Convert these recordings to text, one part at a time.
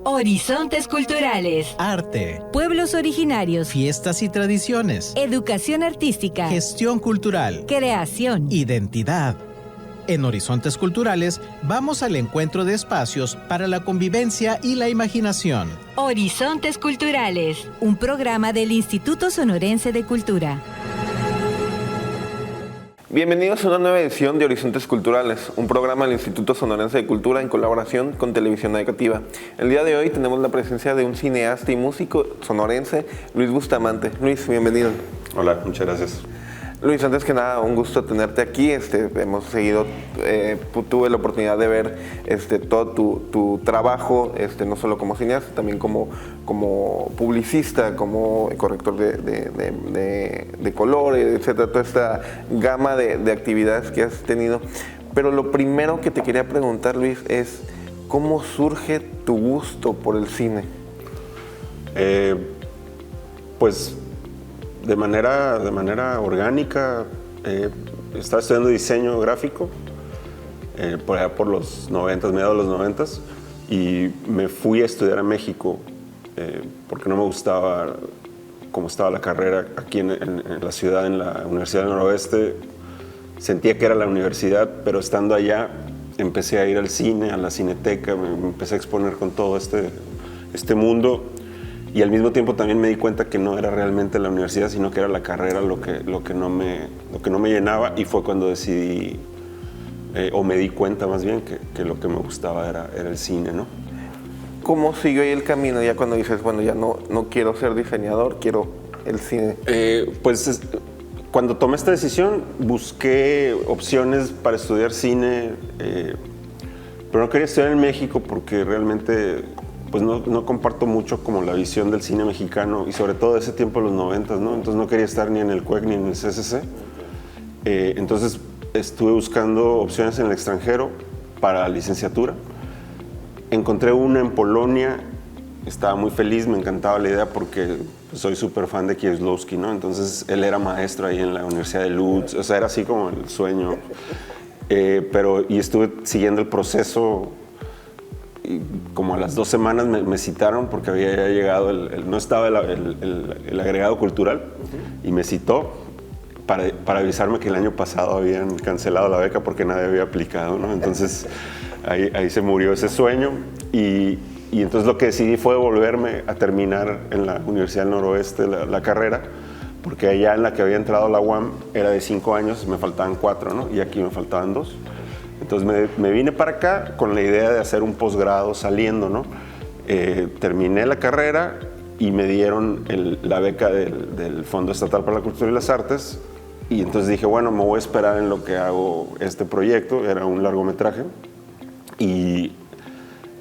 Horizontes culturales. Arte. Pueblos originarios. Fiestas y tradiciones. Educación artística. Gestión cultural. Creación. Identidad. En Horizontes Culturales vamos al encuentro de espacios para la convivencia y la imaginación. Horizontes culturales. Un programa del Instituto Sonorense de Cultura. Bienvenidos a una nueva edición de Horizontes Culturales, un programa del Instituto Sonorense de Cultura en colaboración con Televisión Educativa. El día de hoy tenemos la presencia de un cineasta y músico sonorense, Luis Bustamante. Luis, bienvenido. Hola, muchas gracias. Luis, antes que nada, un gusto tenerte aquí. Hemos seguido, tuve la oportunidad de ver todo tu trabajo, no solo como cineasta, también como publicista, como corrector de colores, etcétera, toda esta gama de actividades que has tenido. Pero lo primero que te quería preguntar, Luis, es ¿cómo surge tu gusto por el cine? Pues de manera orgánica. Estaba estudiando diseño gráfico por allá por los 90, mediados de los 90, y me fui a estudiar a México porque no me gustaba cómo estaba la carrera aquí en la ciudad, en la Universidad del Noroeste. Sentía que era la universidad, pero estando allá empecé a ir al cine, a la cineteca, me empecé a exponer con todo este mundo. Y al mismo tiempo también me di cuenta que no era realmente la universidad, sino que era la carrera lo que no me llenaba, y fue cuando decidí, o me di cuenta más bien, que lo que me gustaba era el cine, ¿no? ¿Cómo siguió ahí el camino ya cuando dices, bueno, ya no quiero ser diseñador, quiero el cine? Cuando tomé esta decisión, busqué opciones para estudiar cine, pero no quería estudiar en México porque realmente pues no comparto mucho como la visión del cine mexicano, y sobre todo de ese tiempo, los 90, ¿no? Entonces no quería estar ni en el CUEC ni en el CCC. Entonces estuve buscando opciones en el extranjero para licenciatura. Encontré una en Polonia, estaba muy feliz, me encantaba la idea porque pues, soy súper fan de Kieślowski, ¿no? Entonces él era maestro ahí en la Universidad de Lutz, o sea, era así como el sueño. Y estuve siguiendo el proceso. Y como a las 2 semanas me citaron porque había ya llegado, no estaba el agregado cultural, y me citó para avisarme que el año pasado habían cancelado la beca porque nadie había aplicado, ¿no? Entonces ahí se murió ese sueño, y entonces lo que decidí fue volverme a terminar en la Universidad del Noroeste la carrera, porque allá en la que había entrado a la UAM era de 5 años, me faltaban 4, ¿no? Y aquí me faltaban 2. Entonces me vine para acá con la idea de hacer un posgrado saliendo, ¿no? Terminé la carrera y me dieron la beca del Fondo Estatal para la Cultura y las Artes, y entonces dije, bueno, me voy a esperar en lo que hago este proyecto. Era un largometraje, y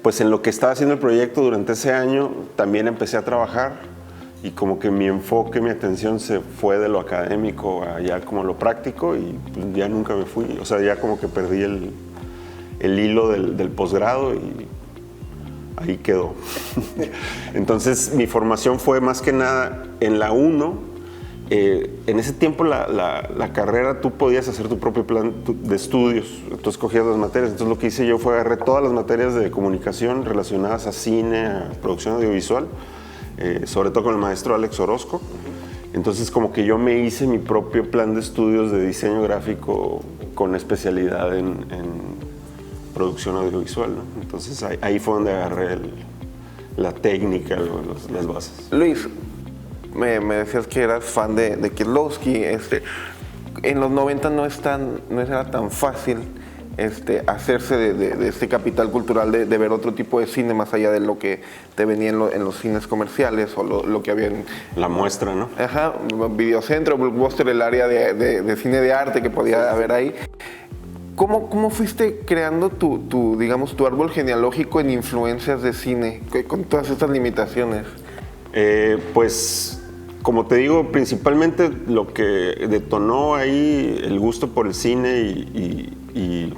pues en lo que estaba haciendo el proyecto durante ese año también empecé a trabajar, y como que mi enfoque, mi atención se fue de lo académico a ya como lo práctico, y pues ya nunca me fui. O sea, ya como que perdí el hilo del posgrado, y ahí quedó. Entonces mi formación fue más que nada en la 1. En ese tiempo la carrera, tú podías hacer tu propio plan de estudios, tú escogías las materias. Entonces lo que hice yo fue agarré todas las materias de comunicación relacionadas a cine, a producción audiovisual, sobre todo con el maestro Alex Orozco. Entonces como que yo me hice mi propio plan de estudios de diseño gráfico con especialidad en producción audiovisual, ¿no? Entonces ahí fue donde agarré la técnica, las bases. Luis, me decías que eras fan de Kieślowski. En los 90 no era tan fácil hacerse de este capital cultural, de ver otro tipo de cine más allá de lo que te venía en los cines comerciales o lo que había en la muestra, ¿no? Ajá, Videocentro, Blockbuster, el área de cine de arte que podía haber ahí. ¿Cómo fuiste creando tu árbol genealógico en influencias de cine con todas estas limitaciones? Pues como te digo, principalmente lo que detonó ahí el gusto por el cine y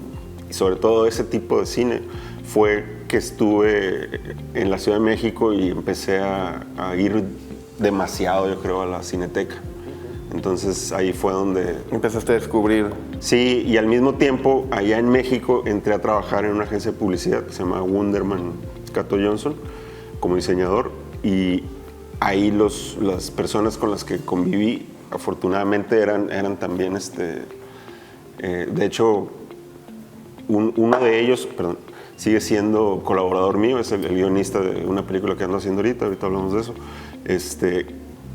sobre todo ese tipo de cine fue que estuve en la Ciudad de México y empecé a ir demasiado, yo creo, a la Cineteca. Entonces ahí fue donde empezaste a descubrir. Sí, y al mismo tiempo allá en México entré a trabajar en una agencia de publicidad que se llama Wunderman Cato Johnson, como diseñador, y ahí las personas con las que conviví, afortunadamente, eran también, de hecho, uno de ellos, perdón, sigue siendo colaborador mío, es el guionista de una película que ando haciendo ahorita hablamos de eso.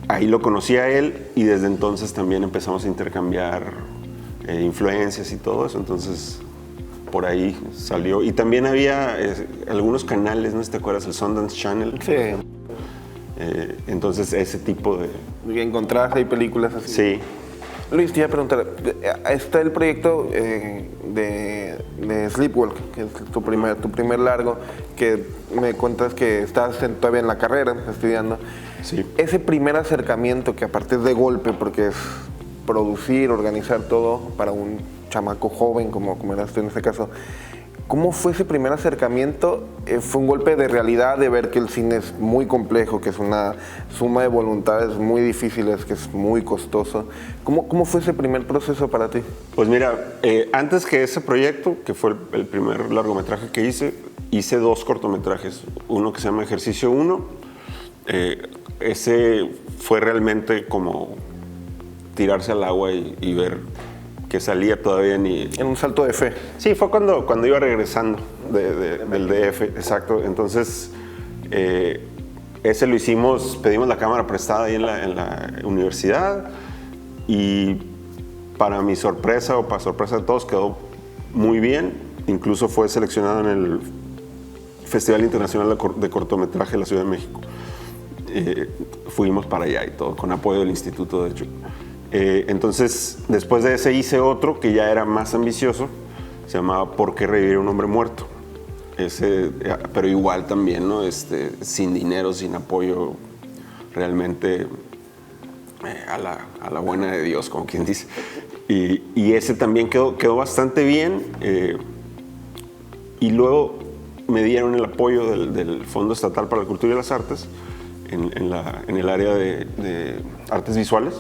Ahí lo conocí a él y desde entonces también empezamos a intercambiar influencias y todo eso, entonces por ahí salió. Y también había algunos canales, ¿no te acuerdas? El Sundance Channel. Sí. Entonces ese tipo de... ¿Encontraste ahí películas así? Sí. Luis, te iba a preguntar, está el proyecto de Sleepwalk, que es tu primer largo, que me cuentas que estás todavía en la carrera, estudiando. Sí. Ese primer acercamiento, que aparte es de golpe, porque es producir, organizar todo para un chamaco joven, como eras tú en este caso, ¿cómo fue ese primer acercamiento? ¿Fue un golpe de realidad de ver que el cine es muy complejo, que es una suma de voluntades muy difíciles, que es muy costoso? ¿Cómo fue ese primer proceso para ti? Pues mira, antes que ese proyecto, que fue el primer largometraje que hice 2 cortometrajes. Uno que se llama Ejercicio 1. Ese fue realmente como tirarse al agua y ver que salía todavía ni... En un salto de fe. Sí, fue cuando iba regresando del DF, exacto. Entonces, ese lo hicimos, pedimos la cámara prestada ahí en la universidad y para mi sorpresa o para sorpresa de todos quedó muy bien. Incluso fue seleccionado en el Festival Internacional de Cortometraje de la Ciudad de México. Fuimos para allá y todo, con apoyo del instituto, de hecho. Entonces, después de ese hice otro que ya era más ambicioso, se llamaba ¿Por qué revivir un hombre muerto? Pero igual también, ¿no? Sin dinero, sin apoyo, realmente a la buena de Dios, como quien dice. Y ese también quedó bastante bien. Y luego me dieron el apoyo del Fondo Estatal para la Cultura y las Artes en el área de artes visuales.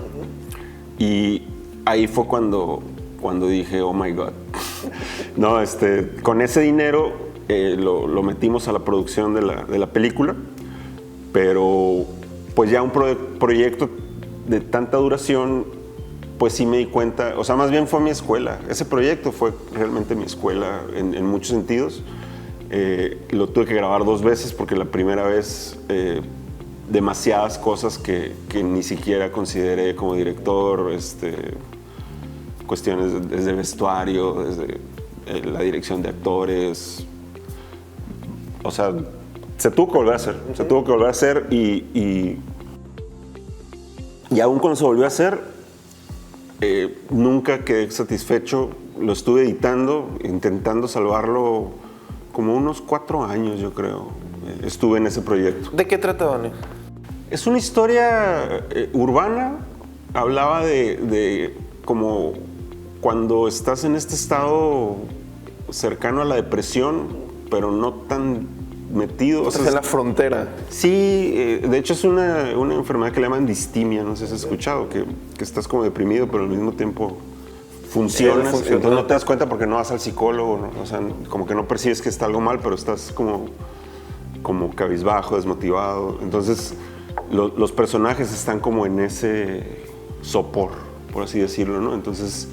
Y ahí fue cuando dije, oh my God. No, con ese dinero lo metimos a la producción de la película, pero pues ya un proyecto de tanta duración, pues sí me di cuenta, o sea, más bien fue mi escuela. Ese proyecto fue realmente mi escuela en muchos sentidos. Lo tuve que grabar 2 veces porque la primera vez... demasiadas cosas que ni siquiera consideré como director, cuestiones desde vestuario, desde la dirección de actores. O sea, se tuvo que volver a hacer, y aún cuando se volvió a hacer, nunca quedé satisfecho. Lo estuve editando, intentando salvarlo como unos 4 años, yo creo. Estuve en ese proyecto. ¿De qué trata, Dani? Es una historia urbana. Hablaba de como cuando estás en este estado cercano a la depresión, pero no tan metido. O sea, es en la frontera. Sí, de hecho es una enfermedad que le llaman distimia, no sé si has escuchado, que estás como deprimido, pero al mismo tiempo funcionas. Entonces no te das cuenta porque no vas al psicólogo, ¿no? O sea, como que no percibes que está algo mal, pero estás como cabizbajo, desmotivado. Entonces los personajes están como en ese sopor, por así decirlo, ¿no? Entonces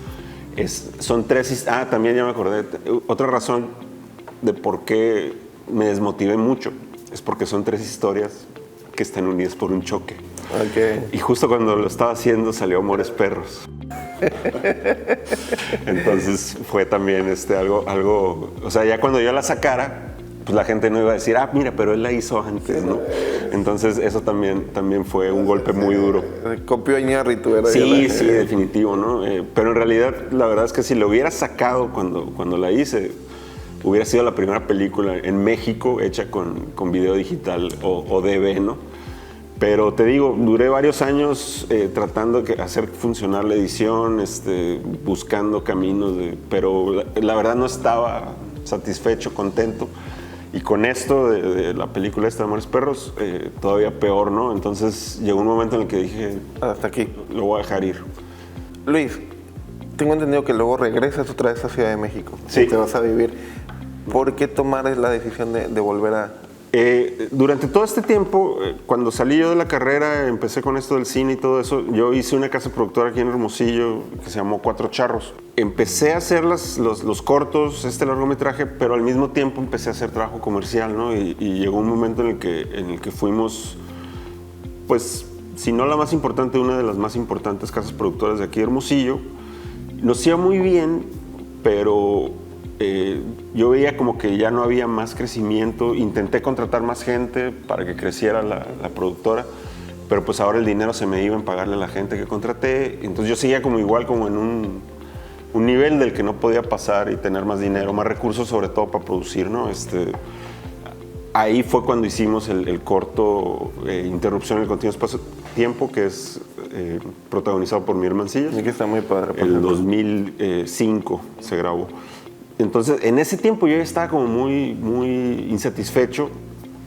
son 3... también ya me acordé. Otra razón de por qué me desmotivé mucho es porque son 3 historias que están unidas por un choque. Okay. Y justo cuando lo estaba haciendo salió Amores Perros. Entonces fue también algo, o sea, ya cuando yo la sacara, pues la gente no iba a decir, mira, pero él la hizo antes, ¿no? Entonces eso también fue un golpe muy duro. Copió a Iñárritu, ¿verdad? Sí, definitivo, ¿no? Pero en realidad, la verdad es que si lo hubiera sacado cuando la hice, hubiera sido la primera película en México hecha con video digital o DV, ¿no? Pero te digo, duré varios años tratando de hacer funcionar la edición, buscando caminos, pero la verdad no estaba satisfecho, contento. Y con esto de la película esta de Amores Perros, todavía peor, ¿no? Entonces llegó un momento en el que dije, hasta aquí, lo voy a dejar ir. Luis, tengo entendido que luego regresas otra vez a Ciudad de México. Sí. Y te vas a vivir. ¿Por qué tomar la decisión de volver a Durante todo este tiempo, cuando salí yo de la carrera, empecé con esto del cine y todo eso, yo hice una casa productora aquí en Hermosillo que se llamó Cuatro Charros. Empecé a hacer los cortos, este largometraje, pero al mismo tiempo empecé a hacer trabajo comercial, ¿no? Y llegó un momento en el que fuimos, pues, si no la más importante, una de las más importantes casas productoras de aquí de Hermosillo. Nos iba muy bien, pero yo veía como que ya no había más crecimiento. Intenté contratar más gente para que creciera la productora, pero pues ahora el dinero se me iba en pagarle a la gente que contraté. Entonces yo seguía como igual como en un nivel del que no podía pasar y tener más dinero, más recursos, sobre todo para producir, ¿no? Ahí fue cuando hicimos el corto Interrupción en el Continuo Espacio-Tiempo, que es protagonizado por Miguel Mancillas. Y que está muy padre. El 2005 se grabó. Entonces, en ese tiempo yo ya estaba como muy insatisfecho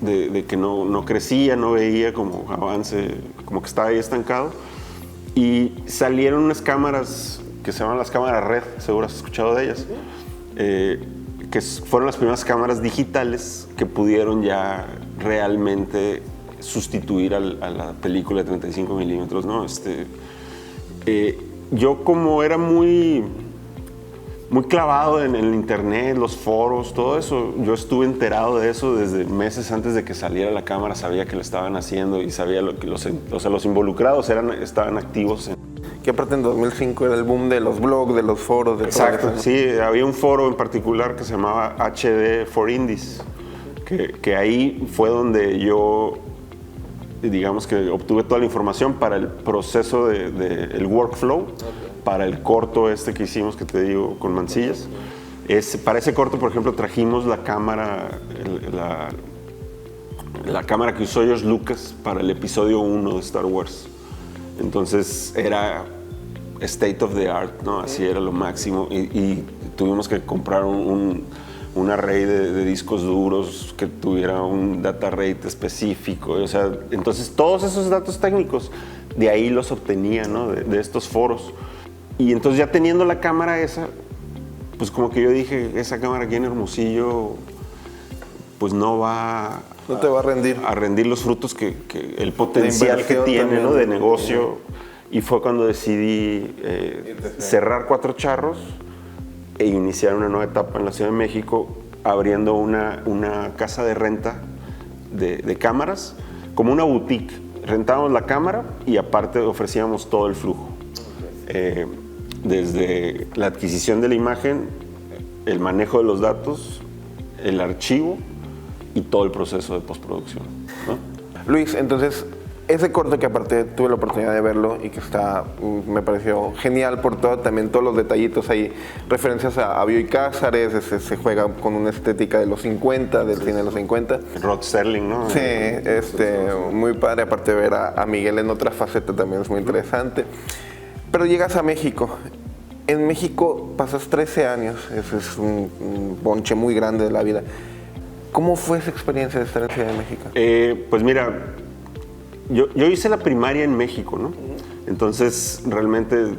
de que no crecía, no veía como avance, como que estaba ahí estancado. Y salieron unas cámaras que se llaman las cámaras Red, seguro has escuchado de ellas, que fueron las primeras cámaras digitales que pudieron ya realmente sustituir a la película de 35 milímetros, ¿no? Yo como era muy clavado en el internet, los foros, todo eso. Yo estuve enterado de eso desde meses antes de que saliera la cámara, sabía que lo estaban haciendo y sabía lo que los involucrados estaban activos. Que aparte en 2005 era el boom de los blogs, de los foros, de Exacto, todo eso, ¿no? sí, había un foro en particular que se llamaba HD for Indies, que ahí fue donde yo, digamos que obtuve toda la información para el proceso el workflow, para el corto que hicimos, que te digo, con Mancillas. Para ese corto, por ejemplo, trajimos la cámara, la cámara que usó George Lucas para el episodio 1 de Star Wars. Entonces era state of the art, ¿no? Así era lo máximo. Y tuvimos que comprar un array de discos duros que tuviera un data rate específico. O sea, entonces todos esos datos técnicos, de ahí los obtenía, ¿no? De estos foros. Y entonces ya teniendo la cámara esa, pues como que yo dije, esa cámara aquí en Hermosillo, pues no va... No te va a rendir. A rendir los frutos que el potencial que tiene, también, ¿no? De negocio. Y fue cuando decidí cerrar Cuatro Charros e iniciar una nueva etapa en la Ciudad de México, abriendo una casa de renta de cámaras, como una boutique. Rentábamos la cámara y aparte ofrecíamos todo el flujo. Desde la adquisición de la imagen, el manejo de los datos, el archivo y todo el proceso de postproducción, ¿no? Luis, entonces, ese corto que aparte tuve la oportunidad de verlo y que me pareció genial por todo, también todos los detallitos, hay referencias a Bioy Casares, se juega con una estética de los 50, del cine de los 50. Rod Serling, ¿no? Sí, muy padre, aparte de ver a Miguel en otra faceta también es muy interesante. Pero llegas a México. En México pasas 13 años, ese es un bonche muy grande de la vida. ¿Cómo fue esa experiencia de estar en Ciudad de México? Pues mira, yo hice la primaria en México, ¿no? Entonces, realmente,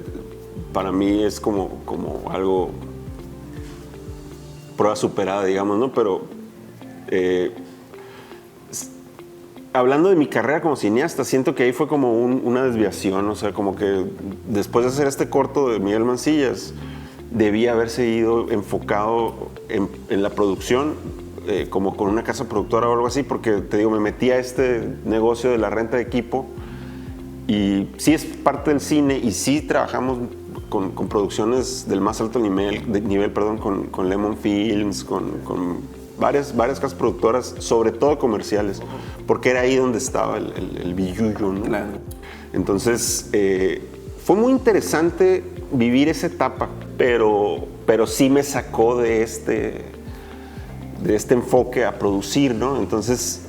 para mí es como algo, prueba superada, digamos, ¿no? Pero, hablando de mi carrera como cineasta, siento que ahí fue como una desviación, o sea, como que después de hacer este corto de Miguel Mancillas, debía haberse ido enfocado en la producción, como con una casa productora o algo así, porque te digo, me metí a este negocio de la renta de equipo y sí es parte del cine y sí trabajamos con producciones del más alto nivel, con Lemon Films, con varias casas productoras, sobre todo comerciales, porque era ahí donde estaba el billullo, ¿no? Claro. Entonces, fue muy interesante vivir esa etapa, pero sí me sacó de este enfoque a producir, ¿no? Entonces,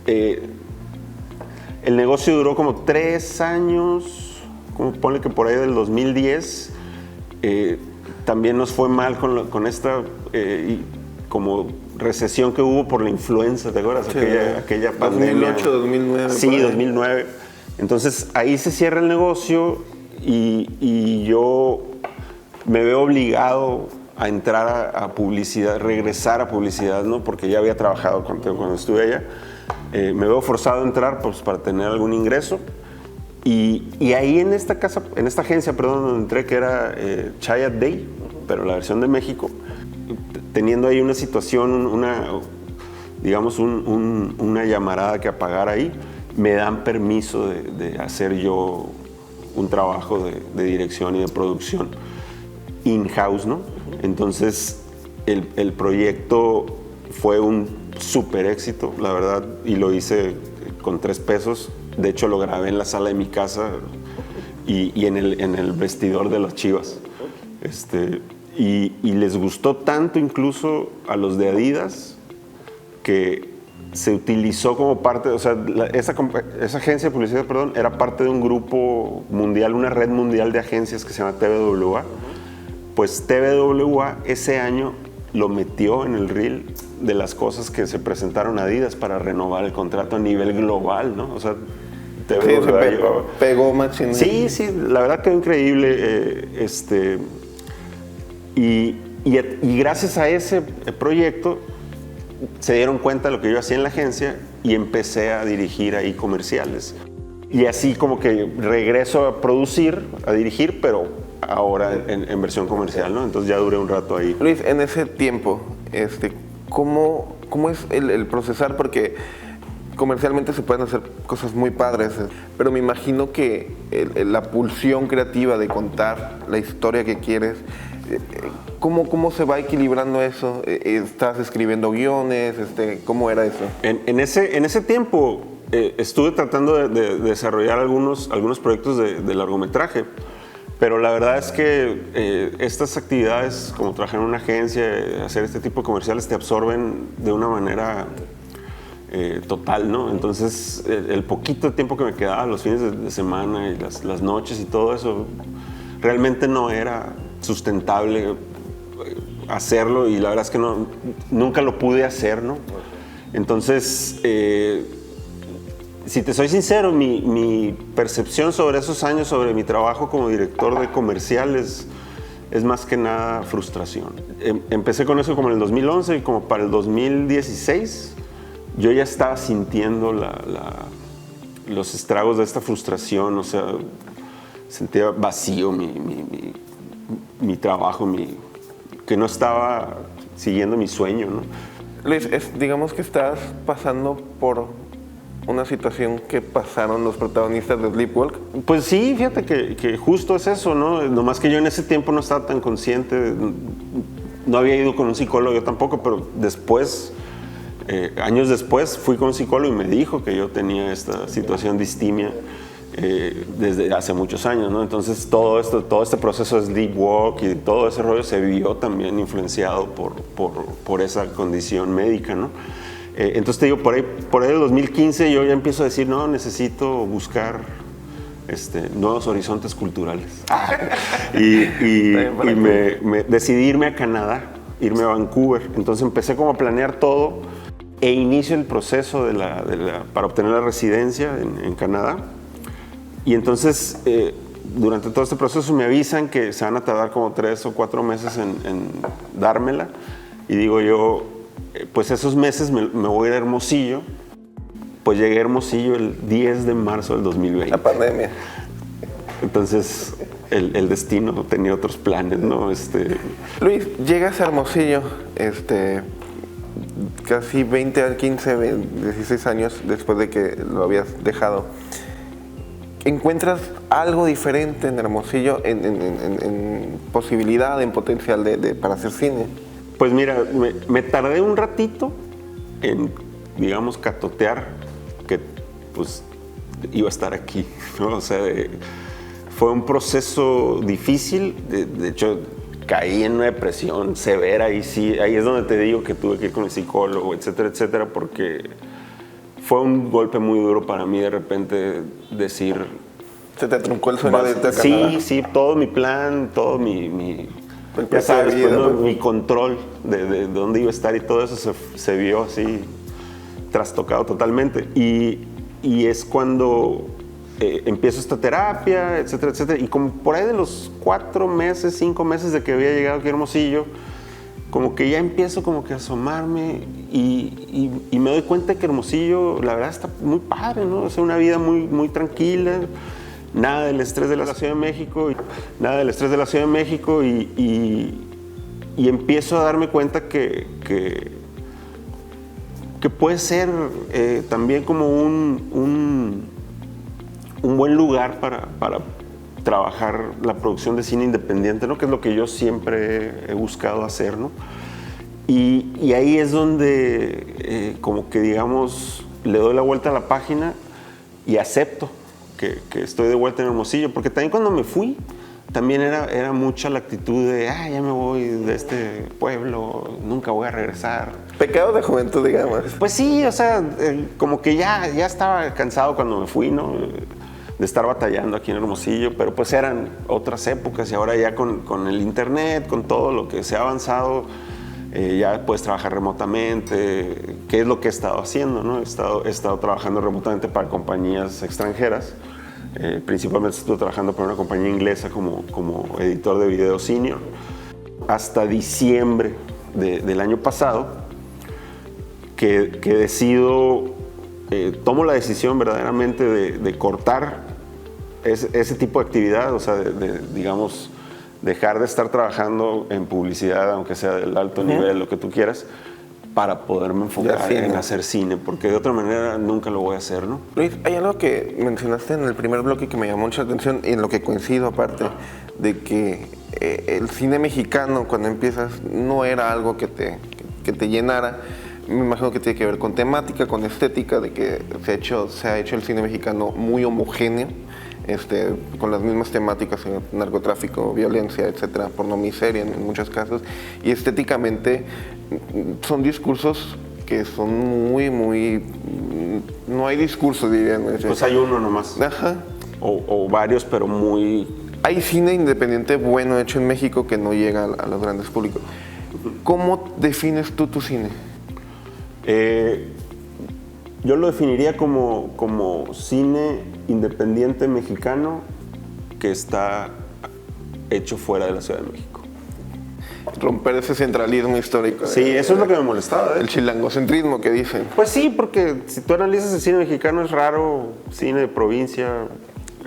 el negocio duró como 3 años, como ponle que por ahí del 2010, también nos fue mal con esta como recesión que hubo por la influenza, ¿te acuerdas? Sí, aquella pandemia. 2008, 2009. Sí, 2009. Entonces, ahí se cierra el negocio y yo me veo obligado a entrar a publicidad, regresar a publicidad, ¿no? Porque ya había trabajado cuando estuve allá. Me veo forzado a entrar pues, para tener algún ingreso. Y ahí en esta agencia, donde entré, que era Chiat Day, pero la versión de México, teniendo ahí una situación, una llamarada que apagar ahí, me dan permiso de hacer yo un trabajo de dirección y de producción in-house, ¿no? Entonces, el proyecto fue un súper éxito, la verdad, y lo hice con 3 pesos. De hecho, lo grabé en la sala de mi casa y en el vestidor de las Chivas. Y les gustó tanto incluso a los de Adidas que se utilizó como parte, o sea, esa agencia de publicidad, era parte de un grupo mundial, una red mundial de agencias que se llama TBWA. Pues TBWA ese año lo metió en el reel de las cosas que se presentaron a Adidas para renovar el contrato a nivel global, ¿no? O sea, TBWA pegó más. Sí, la verdad quedó increíble. Y gracias a ese proyecto se dieron cuenta de lo que yo hacía en la agencia y empecé a dirigir ahí comerciales. Y así como que regreso a producir, a dirigir, pero ahora en versión comercial, ¿no? Entonces ya duré un rato ahí. Luis, en ese tiempo, ¿cómo es el procesar? Porque comercialmente se pueden hacer cosas muy padres, pero me imagino que la pulsión creativa de contar la historia que quieres, ¿cómo se va equilibrando eso? ¿Estás escribiendo guiones? ¿Cómo era eso? En ese tiempo estuve tratando de desarrollar algunos proyectos de largometraje, pero la verdad es que estas actividades, como trabajar en una agencia, hacer este tipo de comerciales, te absorben de una manera total, ¿no? Entonces, el poquito de tiempo que me quedaba, los fines de semana y las noches y todo eso, realmente no era sustentable hacerlo, y la verdad es que nunca lo pude hacer, ¿no? Entonces, si te soy sincero, mi percepción sobre esos años, sobre mi trabajo como director de comerciales, es más que nada frustración. Empecé con eso como en el 2011 y como para el 2016 yo ya estaba sintiendo los estragos de esta frustración, o sea, sentía vacío mi trabajo, que no estaba siguiendo mi sueño, ¿no? Luis, digamos que estás pasando por una situación que pasaron los protagonistas de Sleepwalk. Pues sí, fíjate que justo es eso, ¿no? Nomás que yo en ese tiempo no estaba tan consciente, no había ido con un psicólogo, yo tampoco, pero después, años después, fui con un psicólogo y me dijo que yo tenía esta situación de distimia desde hace muchos años, ¿no? Entonces todo este proceso de sleepwalk y todo ese rollo se vio también influenciado por esa condición médica, ¿no? Entonces te digo, por ahí del 2015 yo ya empiezo a decir, no, necesito buscar nuevos horizontes culturales. y decidí irme a Canadá, irme a Vancouver. Entonces empecé como a planear todo e inicio el proceso para obtener la residencia en Canadá. Y entonces, durante todo este proceso me avisan que se van a tardar como 3 o 4 meses en dármela. Y digo yo, pues esos meses me voy a ir a Hermosillo. Pues llegué a Hermosillo el 10 de marzo del 2020. La pandemia. Entonces, el destino tenía otros planes, ¿no? Luis, llegas a Hermosillo, casi 20, 15, 16 años después de que lo habías dejado. ¿Encuentras algo diferente en Hermosillo en posibilidad, en potencial para hacer cine? Pues mira, me tardé un ratito en, digamos, catotear que pues iba a estar aquí, ¿no? O sea, fue un proceso difícil, de hecho caí en una depresión severa y sí, ahí es donde te digo que tuve que ir con el psicólogo, etcétera, etcétera, porque fue un golpe muy duro para mí de repente decir... ¿Se te truncó el sueño de irte a Canadá? Sí, todo mi plan, todo ya sabes, pues, ¿no? Mi control de dónde iba a estar y todo eso se vio así trastocado totalmente. Y es cuando empiezo esta terapia, etcétera, etcétera. Y como por ahí de los 4 meses, 5 meses de que había llegado aquí a Hermosillo, como que ya empiezo como que a asomarme y me doy cuenta que Hermosillo, la verdad, está muy padre, ¿no? Es una vida muy, muy tranquila, nada del estrés de la Ciudad de México, y empiezo a darme cuenta que puede ser también como un buen lugar para trabajar la producción de cine independiente, ¿no? Que es lo que yo siempre he buscado hacer, ¿no? Y ahí es donde como que digamos le doy la vuelta a la página y acepto que estoy de vuelta en Hermosillo, porque también cuando me fui también era mucha la actitud de ya me voy de este pueblo, nunca voy a regresar. Pecado de juventud, digamos. Pues sí, o sea, como que ya estaba cansado cuando me fui, ¿no? De estar batallando aquí en Hermosillo, pero pues eran otras épocas y ahora ya con el internet, con todo lo que se ha avanzado, ya puedes trabajar remotamente, que es lo que he estado haciendo, ¿no? He estado trabajando remotamente para compañías extranjeras, principalmente estuve trabajando para una compañía inglesa como editor de video senior, hasta diciembre del año pasado, que decido, tomo la decisión verdaderamente de cortar ese tipo de actividad, o sea, digamos, dejar de estar trabajando en publicidad, aunque sea del alto nivel, lo que tú quieras, para poderme enfocar en hacer cine, porque de otra manera nunca lo voy a hacer, ¿no? Luis, hay algo que mencionaste en el primer bloque que me llamó mucha atención y en lo que coincido aparte, de que el cine mexicano cuando empiezas no era algo que te llenara. Me imagino que tiene que ver con temática, con estética, de que se ha hecho el cine mexicano muy homogéneo, con las mismas temáticas, narcotráfico, violencia, etcétera, pornomiseria en muchos casos, y estéticamente son discursos que son muy, no hay discurso, dirían. Pues hay uno nomás. Ajá. O varios, pero muy... Hay cine independiente bueno hecho en México que no llega a los grandes públicos. ¿Cómo defines tú tu cine? Yo lo definiría como cine independiente mexicano que está hecho fuera de la Ciudad de México. Romper ese centralismo histórico. Sí, eso es lo que me molestaba. El chilangocentrismo que dicen. Pues sí, porque si tú analizas el cine mexicano es raro, cine de provincia.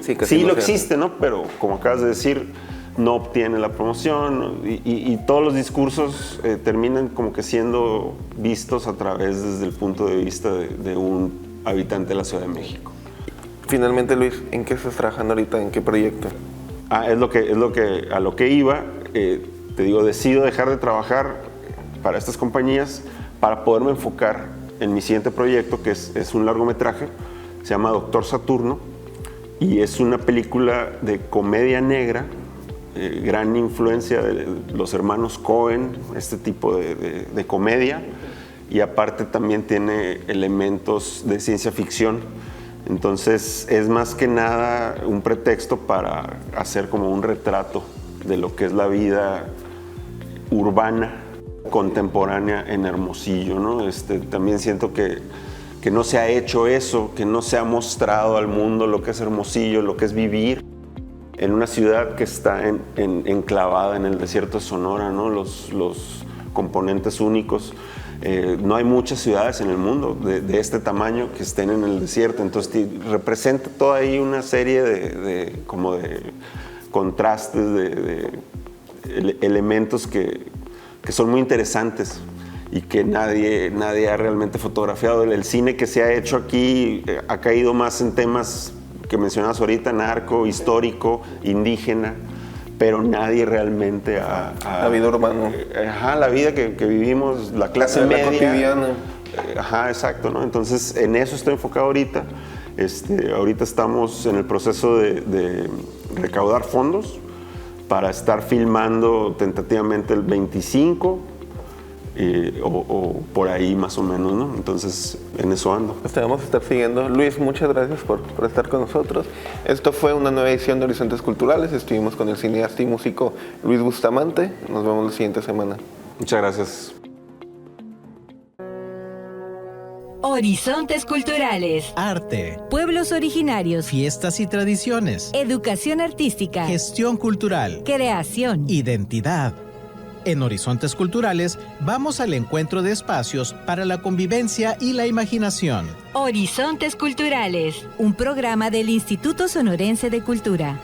Sí, lo existe, ¿no? Pero como acabas de decir, no obtiene la promoción y todos los discursos terminan como que siendo vistos a través desde el punto de vista de un habitante de la Ciudad de México. Finalmente, Luis, ¿en qué estás trabajando ahorita? ¿En qué proyecto? A lo que iba, te digo, decido dejar de trabajar para estas compañías para poderme enfocar en mi siguiente proyecto, que es un largometraje, se llama Doctor Saturno, y es una película de comedia negra, gran influencia de los hermanos Coen, este tipo de comedia, y aparte también tiene elementos de ciencia ficción. Entonces es más que nada un pretexto para hacer como un retrato de lo que es la vida urbana contemporánea en Hermosillo, ¿no? También siento que no se ha hecho eso, que no se ha mostrado al mundo lo que es Hermosillo, lo que es vivir en una ciudad que está enclavada en el desierto de Sonora, ¿no? Los componentes únicos. No hay muchas ciudades en el mundo de este tamaño que estén en el desierto, entonces representa toda ahí una serie de contrastes, de elementos que son muy interesantes y que nadie ha realmente fotografiado. El cine que se ha hecho aquí ha caído más en temas que mencionabas ahorita, narco, histórico, indígena, pero nadie realmente la vida urbana. La vida que vivimos, la clase media. La cotidiana. Exacto, ¿no? Entonces, en eso estoy enfocado ahorita. Ahorita estamos en el proceso de recaudar fondos para estar filmando tentativamente el 25 o por ahí más o menos, ¿no? Entonces, en eso ando. Te vamos a estar siguiendo. Luis, muchas gracias por estar con nosotros. Esto fue una nueva edición de Horizontes Culturales. Estuvimos con el cineasta y músico Luis Bustamante. Nos vemos la siguiente semana. Muchas gracias. Horizontes Culturales. Arte, Pueblos originarios. fiestas y tradiciones, Educación artística. gestión cultural, Creación. identidad. En Horizontes Culturales vamos al encuentro de espacios para la convivencia y la imaginación. Horizontes Culturales, un programa del Instituto Sonorense de Cultura.